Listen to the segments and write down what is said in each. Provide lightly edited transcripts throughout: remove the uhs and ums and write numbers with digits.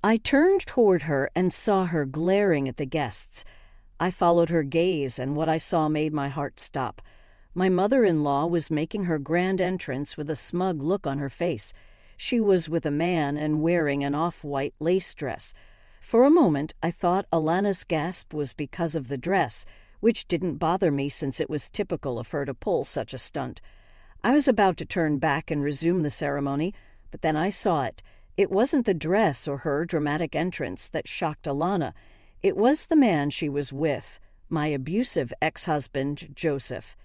I turned toward her and saw her glaring at the guests. I followed her gaze, and what I saw made my heart stop. My mother-in-law was making her grand entrance with a smug look on her face. She was with a man and wearing an off-white lace dress. For a moment, I thought Alana's gasp was because of the dress, which didn't bother me since it was typical of her to pull such a stunt. I was about to turn back and resume the ceremony, but then I saw it. It wasn't the dress or her dramatic entrance that shocked Alana. It was the man she was with, my abusive ex-husband, Joseph.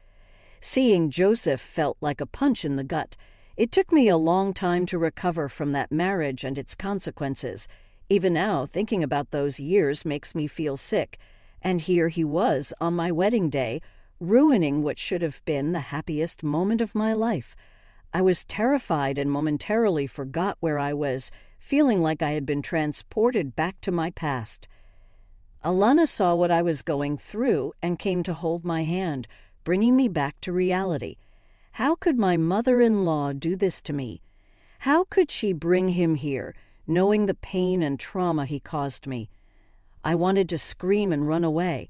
Seeing Joseph felt like a punch in the gut. It took me a long time to recover from that marriage and its consequences. Even now, thinking about those years makes me feel sick. And here he was, on my wedding day, ruining what should have been the happiest moment of my life. I was terrified and momentarily forgot where I was, feeling like I had been transported back to my past. Alana saw what I was going through and came to hold my hand, bringing me back to reality. How could my mother-in-law do this to me? How could she bring him here, knowing the pain and trauma he caused me? I wanted to scream and run away.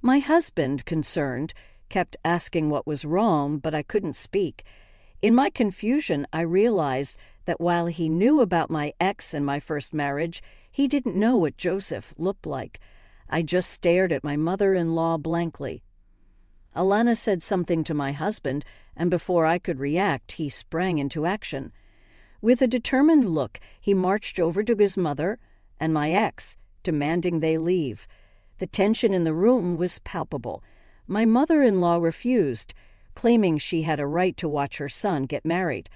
My husband, concerned, kept asking what was wrong, but I couldn't speak. In my confusion, I realized that while he knew about my ex and my first marriage, he didn't know what Joseph looked like. I just stared at my mother-in-law blankly. Alana said something to my husband, and before I could react, he sprang into action. With a determined look, he marched over to his mother and my ex, demanding they leave. The tension in the room was palpable. My mother-in-law refused, claiming she had a right to watch her son get married.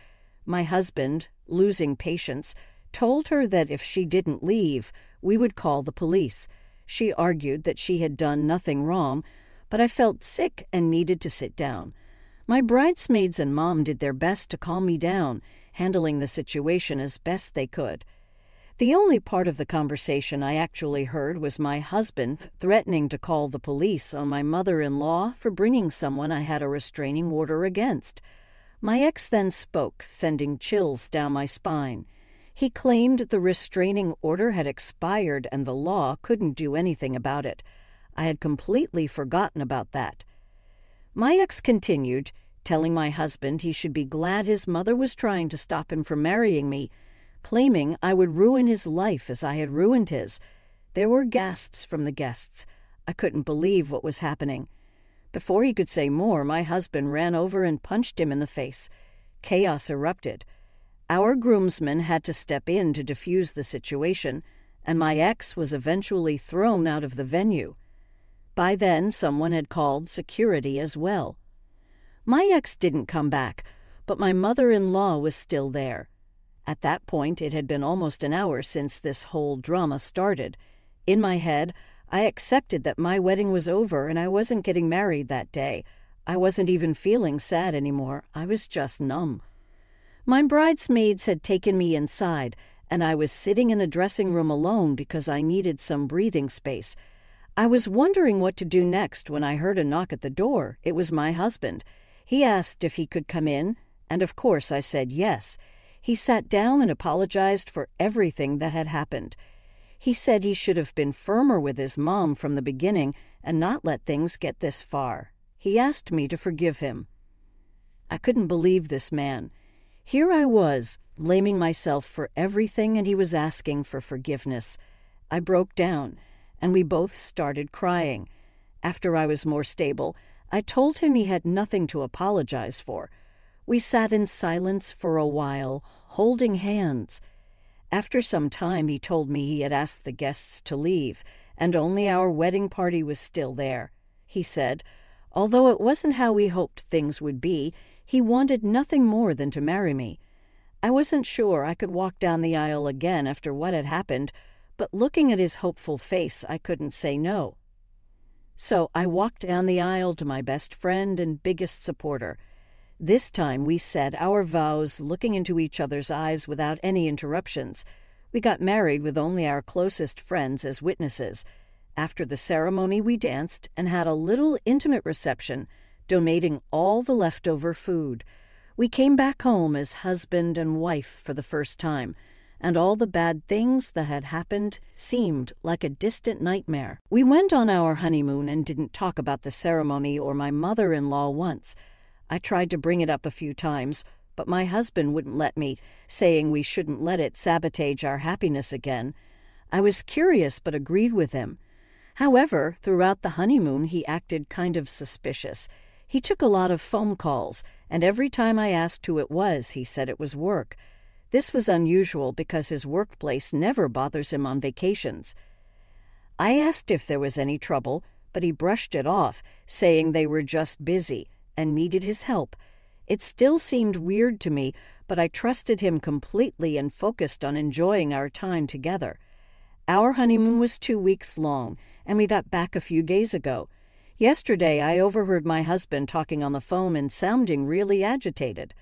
My husband, losing patience, told her that if she didn't leave, we would call the police. She argued that she had done nothing wrong, but I felt sick and needed to sit down. My bridesmaids and mom did their best to calm me down, handling the situation as best they could. The only part of the conversation I actually heard was my husband threatening to call the police on my mother-in-law for bringing someone I had a restraining order against. My ex then spoke, sending chills down my spine. He claimed the restraining order had expired and the law couldn't do anything about it. I had completely forgotten about that. My ex continued, telling my husband he should be glad his mother was trying to stop him from marrying me, claiming I would ruin his life as I had ruined his. There were gasps from the guests. I couldn't believe what was happening. Before he could say more, my husband ran over and punched him in the face. Chaos erupted. Our groomsmen had to step in to defuse the situation, and my ex was eventually thrown out of the venue. By then, someone had called security as well. My ex didn't come back, but my mother-in-law was still there. At that point, it had been almost an hour since this whole drama started. In my head, I accepted that my wedding was over and I wasn't getting married that day. I wasn't even feeling sad anymore. I was just numb. My bridesmaids had taken me inside, and I was sitting in the dressing room alone because I needed some breathing space. I was wondering what to do next when I heard a knock at the door. It was my husband. He asked if he could come in, and of course I said yes. He sat down and apologized for everything that had happened. He said he should have been firmer with his mom from the beginning and not let things get this far. He asked me to forgive him. I couldn't believe this man. Here I was, blaming myself for everything, and he was asking for forgiveness. I broke down, and we both started crying. After I was more stable, I told him he had nothing to apologize for. We sat in silence for a while, holding hands. After some time, he told me he had asked the guests to leave, and only our wedding party was still there. He said, although it wasn't how we hoped things would be, he wanted nothing more than to marry me. I wasn't sure I could walk down the aisle again after what had happened, but looking at his hopeful face, I couldn't say no. So I walked down the aisle to my best friend and biggest supporter. This time we said our vows, looking into each other's eyes without any interruptions. We got married with only our closest friends as witnesses. After the ceremony, we danced and had a little intimate reception, donating all the leftover food. We came back home as husband and wife for the first time. and all the bad things that had happened seemed like a distant nightmare. We went on our honeymoon and didn't talk about the ceremony or my mother-in-law once. I tried to bring it up a few times, but my husband wouldn't let me, saying we shouldn't let it sabotage our happiness again. I was curious but agreed with him. However, throughout the honeymoon he acted kind of suspicious. He took a lot of phone calls, and every time I asked who it was, he said it was work. This was unusual because his workplace never bothers him on vacations. I asked if there was any trouble, but he brushed it off, saying they were just busy and needed his help. It still seemed weird to me, but I trusted him completely and focused on enjoying our time together. Our honeymoon was 2 weeks long, and we got back a few days ago. Yesterday I overheard my husband talking on the phone and sounding really agitated.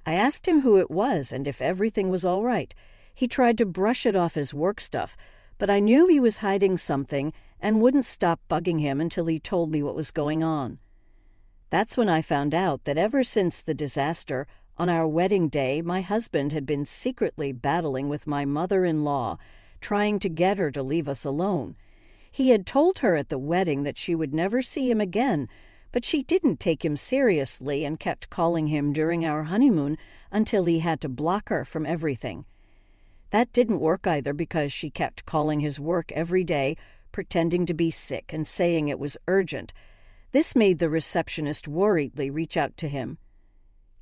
I asked him who it was and if everything was all right. He tried to brush it off as work stuff, but I knew he was hiding something and wouldn't stop bugging him until he told me what was going on. That's when I found out that ever since the disaster, on our wedding day, my husband had been secretly battling with my mother-in-law, trying to get her to leave us alone. He had told her at the wedding that she would never see him again, but she didn't take him seriously and kept calling him during our honeymoon until he had to block her from everything. That didn't work either because she kept calling his work every day, pretending to be sick and saying it was urgent. This made the receptionist worriedly reach out to him.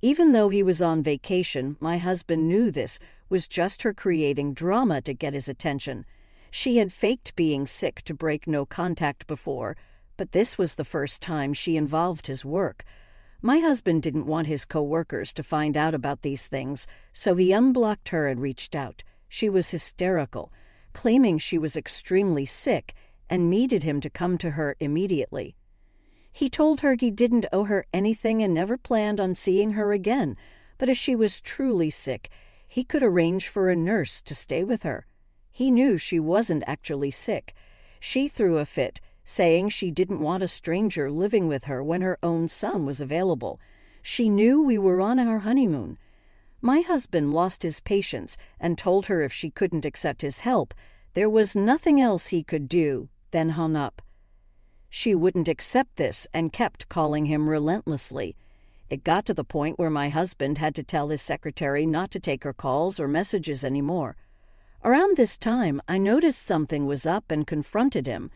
Even though he was on vacation, my husband knew this was just her creating drama to get his attention. She had faked being sick to break no contact before, but this was the first time she involved his work. My husband didn't want his co-workers to find out about these things, so he unblocked her and reached out. She was hysterical, claiming she was extremely sick and needed him to come to her immediately. He told her he didn't owe her anything and never planned on seeing her again, but if she was truly sick, he could arrange for a nurse to stay with her. He knew she wasn't actually sick. She threw a fit, saying she didn't want a stranger living with her when her own son was available. She knew we were on our honeymoon. My husband lost his patience and told her if she couldn't accept his help, there was nothing else he could do, then hung up. She wouldn't accept this and kept calling him relentlessly. It got to the point where my husband had to tell his secretary not to take her calls or messages anymore. Around this time, I noticed something was up and confronted him.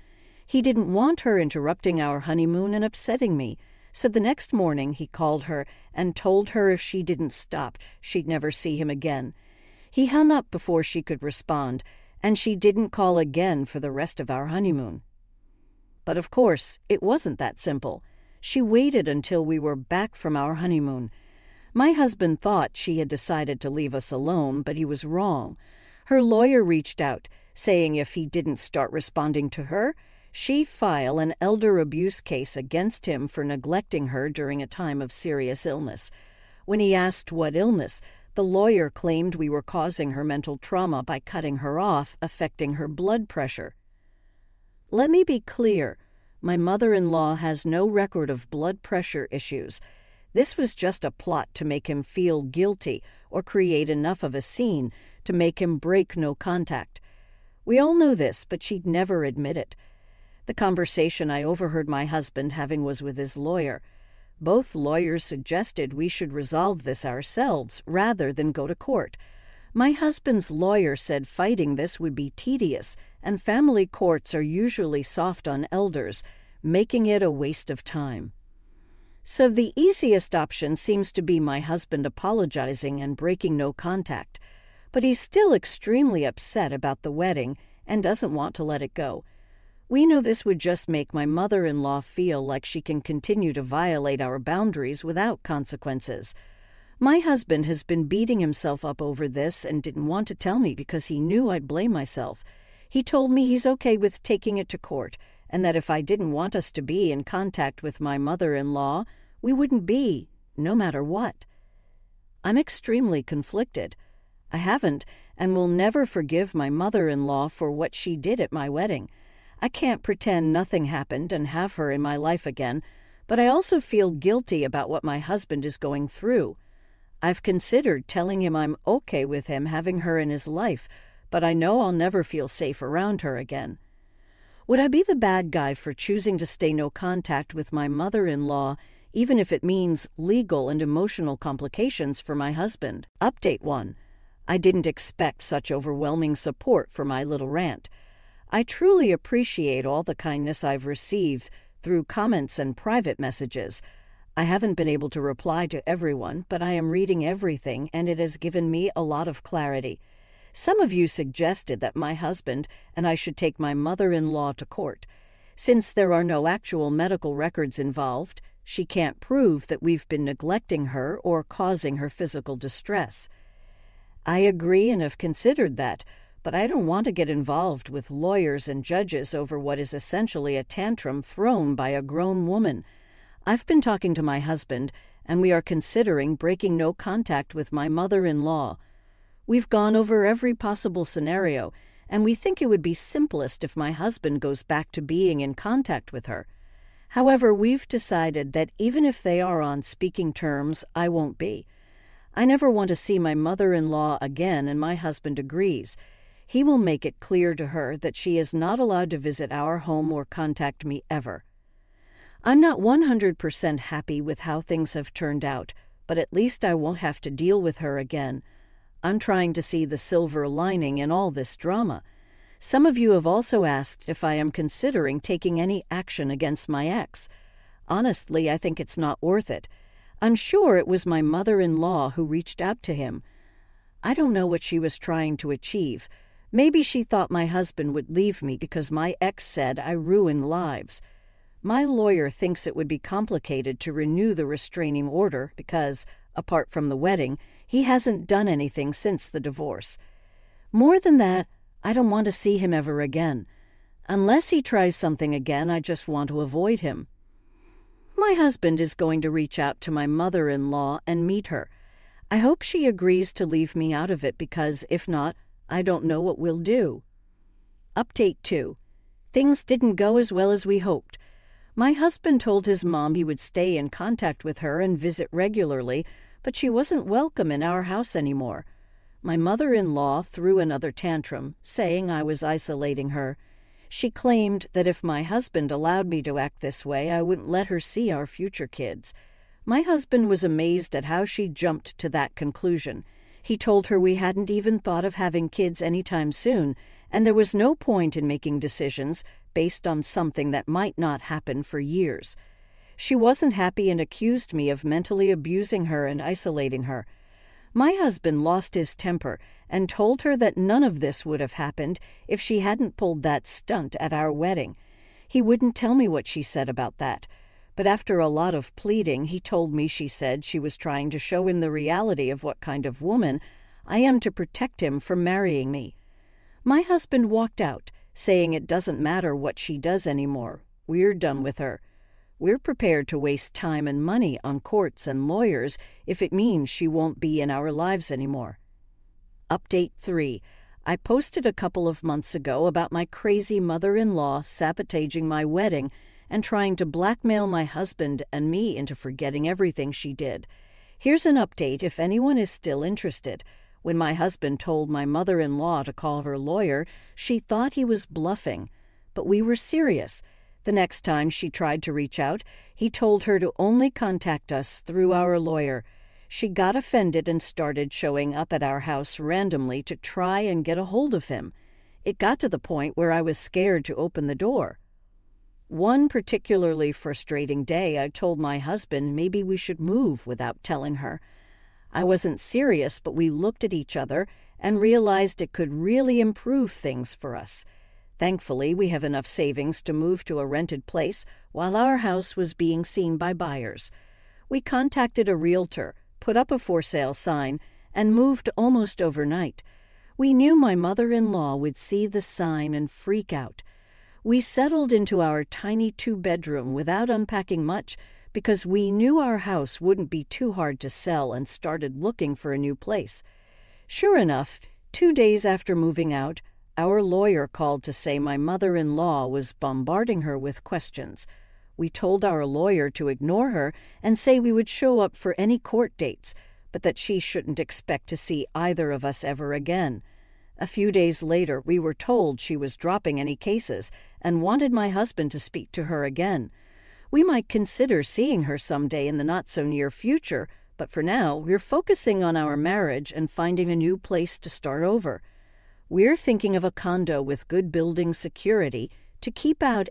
He didn't want her interrupting our honeymoon and upsetting me, so the next morning he called her and told her if she didn't stop, she'd never see him again. He hung up before she could respond, and she didn't call again for the rest of our honeymoon. But of course, it wasn't that simple. She waited until we were back from our honeymoon. My husband thought she had decided to leave us alone, but he was wrong. Her lawyer reached out, saying if he didn't start responding to her, she'd file an elder abuse case against him for neglecting her during a time of serious illness. When he asked what illness, the lawyer claimed we were causing her mental trauma by cutting her off, affecting her blood pressure. Let me be clear. My mother-in-law has no record of blood pressure issues. This was just a plot to make him feel guilty or create enough of a scene to make him break no contact. We all know this, but she'd never admit it. The conversation I overheard my husband having was with his lawyer. Both lawyers suggested we should resolve this ourselves rather than go to court. My husband's lawyer said fighting this would be tedious, and family courts are usually soft on elders, making it a waste of time. So the easiest option seems to be my husband apologizing and breaking no contact. But he's still extremely upset about the wedding and doesn't want to let it go. We know this would just make my mother-in-law feel like she can continue to violate our boundaries without consequences. My husband has been beating himself up over this and didn't want to tell me because he knew I'd blame myself. He told me he's okay with taking it to court, and that if I didn't want us to be in contact with my mother-in-law, we wouldn't be, no matter what. I'm extremely conflicted. I haven't and will never forgive my mother-in-law for what she did at my wedding. I can't pretend nothing happened and have her in my life again, but I also feel guilty about what my husband is going through. I've considered telling him I'm okay with him having her in his life, but I know I'll never feel safe around her again. Would I be the bad guy for choosing to stay no contact with my mother-in-law, even if it means legal and emotional complications for my husband? Update 1. I didn't expect such overwhelming support for my little rant. I truly appreciate all the kindness I've received through comments and private messages. I haven't been able to reply to everyone, but I am reading everything, and it has given me a lot of clarity. Some of you suggested that my husband and I should take my mother-in-law to court. Since there are no actual medical records involved, she can't prove that we've been neglecting her or causing her physical distress. I agree and have considered that, but I don't want to get involved with lawyers and judges over what is essentially a tantrum thrown by a grown woman. I've been talking to my husband, and we are considering breaking no contact with my mother-in-law. We've gone over every possible scenario, and we think it would be simplest if my husband goes back to being in contact with her. However, we've decided that even if they are on speaking terms, I won't be. I never want to see my mother-in-law again, and my husband agrees. He will make it clear to her that she is not allowed to visit our home or contact me ever. I'm not 100% happy with how things have turned out, but at least I won't have to deal with her again. I'm trying to see the silver lining in all this drama. Some of you have also asked if I am considering taking any action against my ex. Honestly, I think it's not worth it. I'm sure it was my mother-in-law who reached out to him. I don't know what she was trying to achieve. Maybe she thought my husband would leave me because my ex said I ruin lives. My lawyer thinks it would be complicated to renew the restraining order because, apart from the wedding, he hasn't done anything since the divorce. More than that, I don't want to see him ever again. Unless he tries something again, I just want to avoid him. My husband is going to reach out to my mother-in-law and meet her. I hope she agrees to leave me out of it because, if not, I don't know what we'll do. Update 2. Things didn't go as well as we hoped. My husband told his mom he would stay in contact with her and visit regularly, but she wasn't welcome in our house anymore. My mother-in-law threw another tantrum, saying I was isolating her. She claimed that if my husband allowed me to act this way, I wouldn't let her see our future kids. My husband was amazed at how she jumped to that conclusion. He told her we hadn't even thought of having kids anytime soon, and there was no point in making decisions based on something that might not happen for years. She wasn't happy and accused me of mentally abusing her and isolating her. My husband lost his temper and told her that none of this would have happened if she hadn't pulled that stunt at our wedding. He wouldn't tell me what she said about that, but after a lot of pleading, he told me she said she was trying to show him the reality of what kind of woman I am to protect him from marrying me. My husband walked out, saying it doesn't matter what she does anymore. We're done with her. We're prepared to waste time and money on courts and lawyers if it means she won't be in our lives anymore. Update 3. I posted a couple of months ago about my crazy mother-in-law sabotaging my wedding and trying to blackmail my husband and me into forgetting everything she did. Here's an update if anyone is still interested. When my husband told my mother-in-law to call her lawyer, she thought he was bluffing. But we were serious. The next time she tried to reach out, he told her to only contact us through our lawyer. She got offended and started showing up at our house randomly to try and get a hold of him. It got to the point where I was scared to open the door. One particularly frustrating day, I told my husband maybe we should move without telling her. I wasn't serious, but we looked at each other and realized it could really improve things for us. Thankfully, we have enough savings to move to a rented place while our house was being seen by buyers. We contacted a realtor, put up a for sale sign, and moved almost overnight. We knew my mother-in-law would see the sign and freak out. We settled into our tiny 2-bedroom without unpacking much because we knew our house wouldn't be too hard to sell and started looking for a new place. Sure enough, 2 days after moving out, our lawyer called to say my mother-in-law was bombarding her with questions. We told our lawyer to ignore her and say we would show up for any court dates, but that she shouldn't expect to see either of us ever again. A few days later, we were told she was dropping any cases and wanted my husband to speak to her again. We might consider seeing her someday in the not-so-near future, but for now, we're focusing on our marriage and finding a new place to start over. We're thinking of a condo with good building security to keep out